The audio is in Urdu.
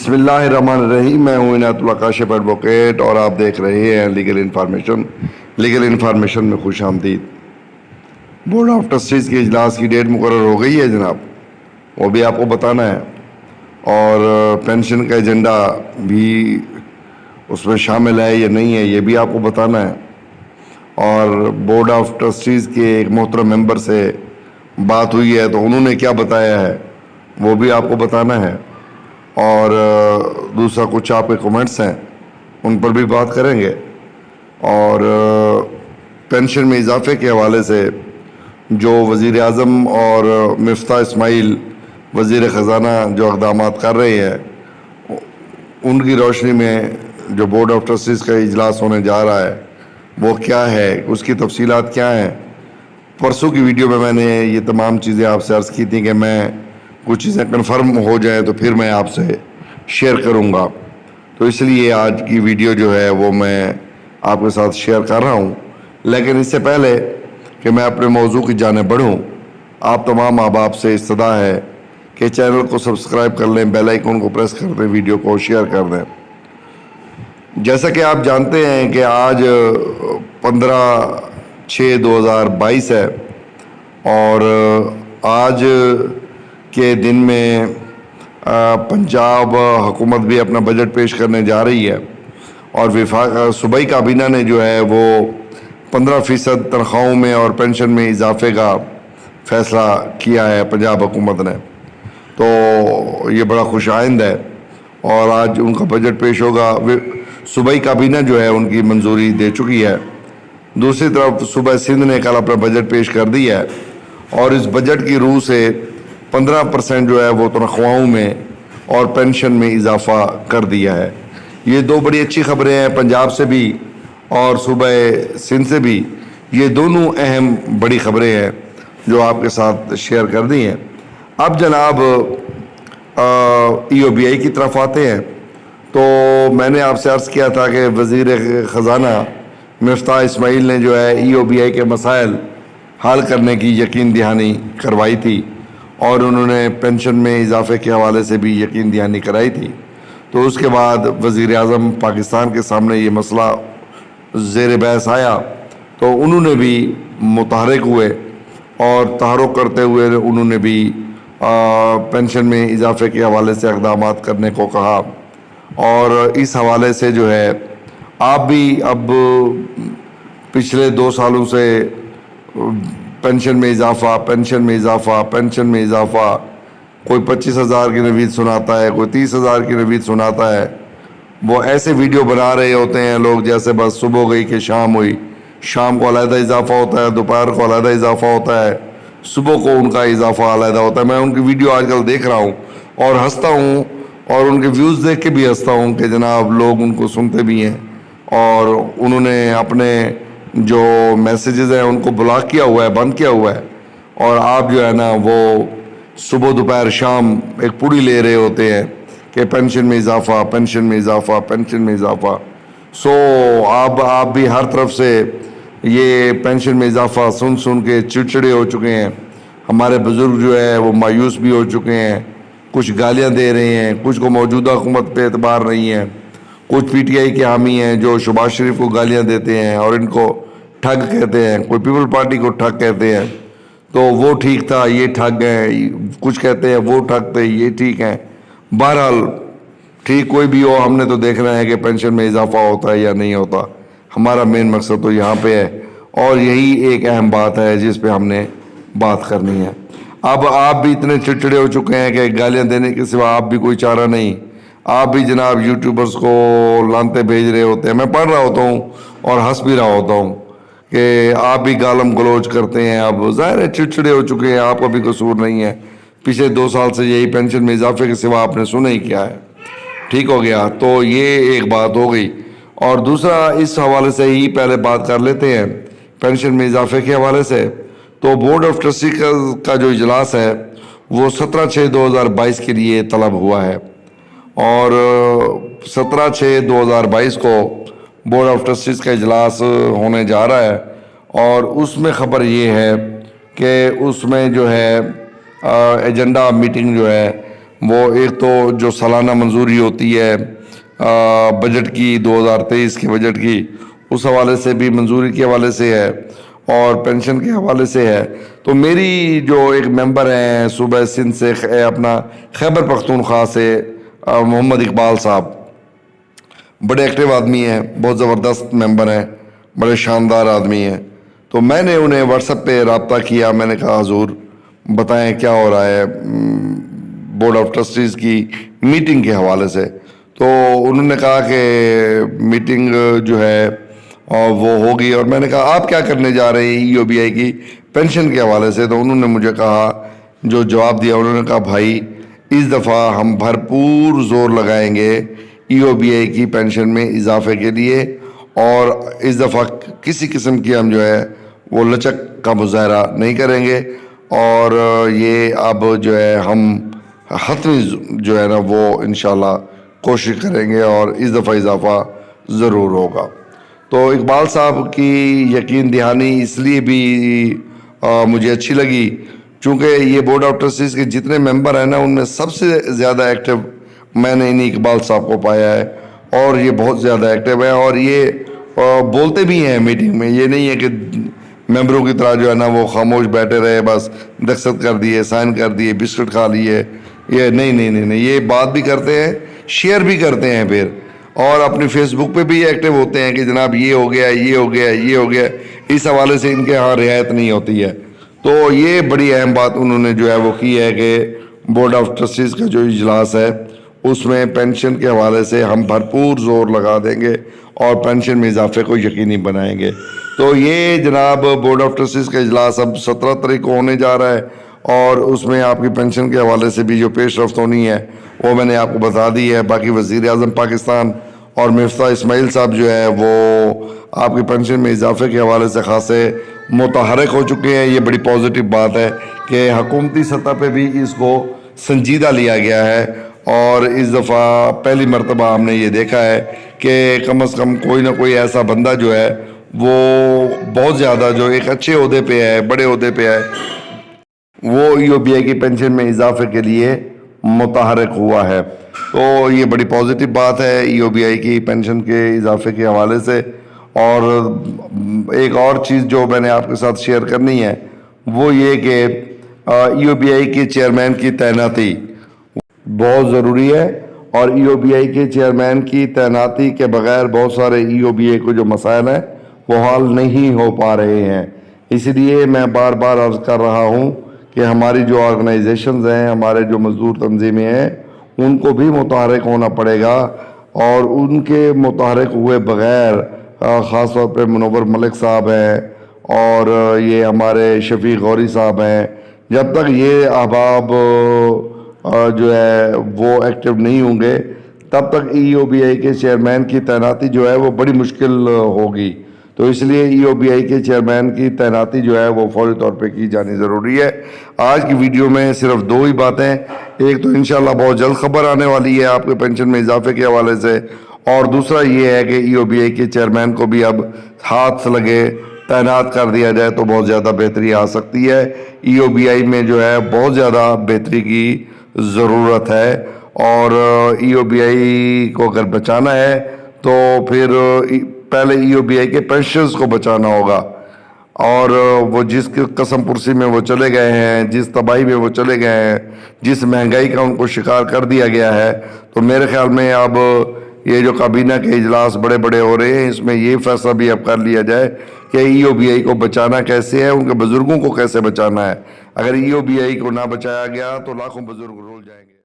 بسم اللہ الرحمن الرحیم. میں ہوں عنایت اللہ کاشف ایڈوکیٹ اور آپ دیکھ رہے ہیں لیگل انفارمیشن میں خوش آمدید. بورڈ آف ٹرسٹیز کے اجلاس کی ڈیٹ مقرر ہو گئی ہے جناب, وہ بھی آپ کو بتانا ہے, اور پینشن کا ایجنڈا بھی اس میں شامل ہے یا نہیں ہے یہ بھی آپ کو بتانا ہے, اور بورڈ آف ٹرسٹیز کے ایک محترم ممبر سے بات ہوئی ہے تو انہوں نے کیا بتایا ہے وہ بھی آپ کو بتانا ہے, اور دوسرا کچھ آپ کے کمنٹس ہیں ان پر بھی بات کریں گے, اور پینشن میں اضافے کے حوالے سے جو وزیر اعظم اور مفتاح اسماعیل وزیر خزانہ جو اقدامات کر رہے ہیں ان کی روشنی میں جو بورڈ آف ٹرسٹیز کا اجلاس ہونے جا رہا ہے وہ کیا ہے, اس کی تفصیلات کیا ہیں. پرسوں کی ویڈیو میں نے یہ تمام چیزیں آپ سے عرض کی تھیں کہ میں کچھ چیزیں کنفرم ہو جائیں تو پھر میں آپ سے شیئر کروں گا, تو اس لیے آج کی ویڈیو جو ہے وہ میں آپ کے ساتھ شیئر کر رہا ہوں. لیکن اس سے پہلے کہ میں اپنے موضوع کی جانب بڑھوں, آپ تمام احباب سے استدعا ہے کہ چینل کو سبسکرائب کر لیں, بیل آئیکن کو پریس کر دیں, ویڈیو کو شیئر کر دیں. جیسا کہ آپ جانتے ہیں کہ آج 15/6/2022 ہے, اور آج کے دن میں پنجاب حکومت بھی اپنا بجٹ پیش کرنے جا رہی ہے, اور صوبائی کابینہ نے جو ہے وہ 15% تنخواہوں میں اور پینشن میں اضافے کا فیصلہ کیا ہے پنجاب حکومت نے, تو یہ بڑا خوش آئند ہے. اور آج ان کا بجٹ پیش ہوگا. صوبائی کابینہ جو ہے ان کی منظوری دے چکی ہے. دوسری طرف صوبہ سندھ نے کل اپنا بجٹ پیش کر دیا ہے, اور اس بجٹ کی روح سے 15% جو ہے وہ تنخواہوں میں اور پینشن میں اضافہ کر دیا ہے. یہ دو بڑی اچھی خبریں ہیں, پنجاب سے بھی اور صوبہ سندھ سے بھی. یہ دونوں اہم بڑی خبریں ہیں جو آپ کے ساتھ شیئر کر دی ہیں. اب جناب EOBI کی طرف آتے ہیں. تو میں نے آپ سے عرض کیا تھا کہ وزیر خزانہ مفتاح اسماعیل نے جو ہے EOBI کے مسائل حل کرنے کی یقین دہانی کروائی تھی, اور انہوں نے پینشن میں اضافے کے حوالے سے بھی یقین دہانی کرائی تھی. تو اس کے بعد وزیر اعظم پاکستان کے سامنے یہ مسئلہ زیر بحث آیا, تو انہوں نے بھی متحرک ہوئے, اور تحرک کرتے ہوئے انہوں نے بھی پینشن میں اضافے کے حوالے سے اقدامات کرنے کو کہا. اور اس حوالے سے جو ہے آپ بھی اب پچھلے 2 سالوں سے پینشن میں اضافہ, کوئی 25,000 کی نوید سناتا ہے, کوئی 30,000 کی نوید سناتا ہے. وہ ایسے ویڈیو بنا رہے ہوتے ہیں لوگ جیسے بس صبح گئی کہ شام ہوئی, شام کو علیحدہ اضافہ ہوتا ہے, دوپہر کو علیحدہ اضافہ ہوتا ہے, صبح کو ان کا اضافہ علیحدہ ہوتا ہے. میں ان کی ویڈیو آج کل دیکھ رہا ہوں اور ہنستا ہوں, اور ان کے ویوز دیکھ کے بھی ہنستا ہوں کہ جناب لوگ ان کو سنتے بھی ہیں, اور انہوں نے اپنے جو میسیجز ہیں ان کو بلاک کیا ہوا ہے, بند کیا ہوا ہے, اور آپ جو ہے نا وہ صبح دوپہر شام ایک پوری لے رہے ہوتے ہیں کہ پینشن میں اضافہ. سو آپ بھی ہر طرف سے یہ پینشن میں اضافہ سن کے چڑچڑے ہو چکے ہیں. ہمارے بزرگ جو ہے وہ مایوس بھی ہو چکے ہیں, کچھ گالیاں دے رہے ہیں, کچھ کو موجودہ حکومت پہ اعتبار نہیں ہے, کچھ PTI کے حامی ہیں جو شہباز شریف کو گالیاں دیتے ہیں اور ان کو ٹھگ کہتے ہیں, کوئی پیپل پارٹی کو ٹھگ کہتے ہیں. تو وہ ٹھیک تھا, یہ ٹھگ ہیں, کچھ کہتے ہیں وہ ٹھگ تھے, یہ ٹھیک ہیں. بہرحال ٹھیک کوئی بھی ہو, ہم نے تو دیکھنا ہے کہ پینشن میں اضافہ ہوتا ہے یا نہیں ہوتا. ہمارا مین مقصد تو یہاں پہ ہے, اور یہی ایک اہم بات ہے جس پہ ہم نے بات کرنی ہے. اب آپ بھی اتنے چڑچڑے ہو چکے ہیں کہ گالیاں دینے کے سوا آپ بھی کوئی چارہ نہیں. آپ بھی جناب یوٹیوبرز کو لانتے بھیج رہے ہوتے ہیں. میں پڑھ رہا ہوتا ہوں اور ہنس بھی رہا ہوتا ہوں کہ آپ بھی گالم گلوچ کرتے ہیں. اب ظاہر ہے چڑچڑے ہو چکے ہیں, آپ کا بھی قصور نہیں ہے. پچھلے 2 سال سے یہی پینشن میں اضافے کے سوا آپ نے سنا ہی کیا ہے. ٹھیک ہو گیا, تو یہ ایک بات ہو گئی. اور دوسرا اس حوالے سے ہی پہلے بات کر لیتے ہیں پینشن میں اضافے کے حوالے سے. تو بورڈ آف ٹرسٹی کا جو اجلاس ہے وہ 17/6/2022 کے لیے طلب ہوا ہے, اور 17/6/2022 کو بورڈ آف ٹرسٹیز کا اجلاس ہونے جا رہا ہے. اور اس میں خبر یہ ہے کہ اس میں جو ہے ایجنڈا میٹنگ جو ہے وہ ایک تو جو سالانہ منظوری ہوتی ہے بجٹ کی 2023 کے بجٹ کی، اس حوالے سے بھی منظوری کے حوالے سے ہے اور پینشن کے حوالے سے ہے. تو میری جو ایک ممبر ہیں صوبہ سندھ سے اپنا خیبر پختونخوا سے محمد اقبال صاحب، بڑے ایکٹیو آدمی ہیں، بہت زبردست ممبر ہیں، بڑے شاندار آدمی ہیں. تو میں نے انہیں واٹس ایپ پہ رابطہ کیا. میں نے کہا حضور بتائیں کیا ہو رہا ہے بورڈ آف ٹرسٹیز کی میٹنگ کے حوالے سے. تو انہوں نے کہا کہ میٹنگ جو ہے وہ ہوگی. اور میں نے کہا آپ کیا کرنے جا رہے ہیں EOBI کی پینشن کے حوالے سے. تو انہوں نے مجھے کہا، جو جواب دیا، انہوں نے کہا بھائی اس دفعہ ہم بھرپور زور لگائیں گے EOBI کی پینشن میں اضافے کے لیے، اور اس دفعہ کسی قسم کی ہم جو ہے وہ لچک کا مظاہرہ نہیں کریں گے، اور یہ اب جو ہے ہم حتمی جو ہے نا وہ انشاءاللہ کوشش کریں گے اور اس دفعہ اضافہ ضرور ہوگا. تو اقبال صاحب کی یقین دہانی اس لیے بھی مجھے اچھی لگی چونکہ یہ بورڈ آف ٹرسٹیز کے جتنے ممبر ہیں نا ان میں سب سے زیادہ ایکٹیو میں نے انہیں اقبال صاحب کو پایا ہے، اور یہ بہت زیادہ ایکٹیو ہے اور یہ بولتے بھی ہیں میٹنگ میں. یہ نہیں ہے کہ ممبروں کی طرح جو ہے نا وہ خاموش بیٹھے رہے، بس دستخط کر دیے، سائن کر دیے، بسکٹ کھا لیے. یہ نہیں، یہ بات بھی کرتے ہیں، شیئر بھی کرتے ہیں پھر، اور اپنی فیس بک پہ بھی ایکٹیو ہوتے ہیں کہ جناب یہ ہو گیا، یہ ہو گیا، یہ ہو گیا. اس حوالے سے ان کے ہاں رعایت نہیں ہوتی ہے. تو یہ بڑی اہم بات انہوں نے جو ہے وہ کی ہے کہ بورڈ آف ٹرسٹیز کا جو اجلاس ہے اس میں پینشن کے حوالے سے ہم بھرپور زور لگا دیں گے اور پینشن میں اضافے کو یقینی بنائیں گے. تو یہ جناب بورڈ آف ٹرسٹیز کا اجلاس اب 17 تاریخ کو ہونے جا رہا ہے، اور اس میں آپ کی پینشن کے حوالے سے بھی جو پیش رفت ہونی ہے وہ میں نے آپ کو بتا دی ہے. باقی وزیر اعظم پاکستان اور مفتاح اسماعیل صاحب جو ہے وہ آپ کی پینشن میں اضافے کے حوالے سے خاصے متحرک ہو چکے ہیں. یہ بڑی پازیٹیو بات ہے کہ حکومتی سطح پہ بھی اس کو سنجیدہ لیا گیا ہے، اور اس دفعہ پہلی مرتبہ ہم نے یہ دیکھا ہے کہ کم از کم کوئی نہ کوئی ایسا بندہ جو ہے وہ بہت زیادہ جو ایک اچھے عہدے پہ ہے، بڑے عہدے پہ ہے، وہ EOBI کی پینشن میں اضافے کے لیے متحرک ہوا ہے. تو یہ بڑی پازیٹیو بات ہے EOBI کی پینشن کے اضافے کے حوالے سے. اور ایک اور چیز جو میں نے آپ کے ساتھ شیئر کرنی ہے وہ یہ کہ EOBI کے چیئرمین کی تعیناتی بہت ضروری ہے، اور EOBI کے چیئرمین کی تعیناتی کے بغیر بہت سارے EOBI کو جو مسائل ہیں وہ حل نہیں ہو پا رہے ہیں. اس لیے میں بار بار عرض کر رہا ہوں کہ ہماری جو آرگنائزیشنز ہیں، ہمارے جو مزدور تنظیمیں ہیں، ان کو بھی متحرک ہونا پڑے گا، اور ان کے متحرک ہوئے بغیر خاص طور پہ منور ملک صاحب ہیں اور یہ ہمارے شفیق غوری صاحب ہیں، جب تک یہ احباب جو ہے وہ ایکٹیو نہیں ہوں گے تب تک EOBI کے چیئرمین کی تعیناتی جو ہے وہ بڑی مشکل ہوگی. تو اس لیے EOBI کے چیئرمین کی تعیناتی جو ہے وہ فوری طور پہ کی جانی ضروری ہے. آج کی ویڈیو میں صرف 2 ہی باتیں، ایک تو انشاءاللہ بہت جلد خبر آنے والی ہے آپ کے پینشن میں اضافے کے حوالے سے، اور دوسرا یہ ہے کہ EOBI کے چیئرمین کو بھی اب ہاتھ لگے تعینات کر دیا جائے تو بہت زیادہ بہتری آ سکتی ہے. EOBI میں جو ہے بہت زیادہ بہتری کی ضرورت ہے، اور EOBI کو اگر بچانا ہے تو پھر پہلے EOBI کے پینشنز کو بچانا ہوگا. اور وہ جس قسم پرسی میں وہ چلے گئے ہیں، جس تباہی میں وہ چلے گئے ہیں، جس مہنگائی کا ان کو شکار کر دیا گیا ہے، تو میرے خیال میں اب یہ جو کابینہ کے اجلاس بڑے بڑے ہو رہے ہیں اس میں یہ فیصلہ بھی اب کر لیا جائے کہ EOBI کو بچانا کیسے ہے، ان کے بزرگوں کو کیسے بچانا ہے. اگر EOBI کو نہ بچایا گیا تو لاکھوں بزرگ رول جائیں گے.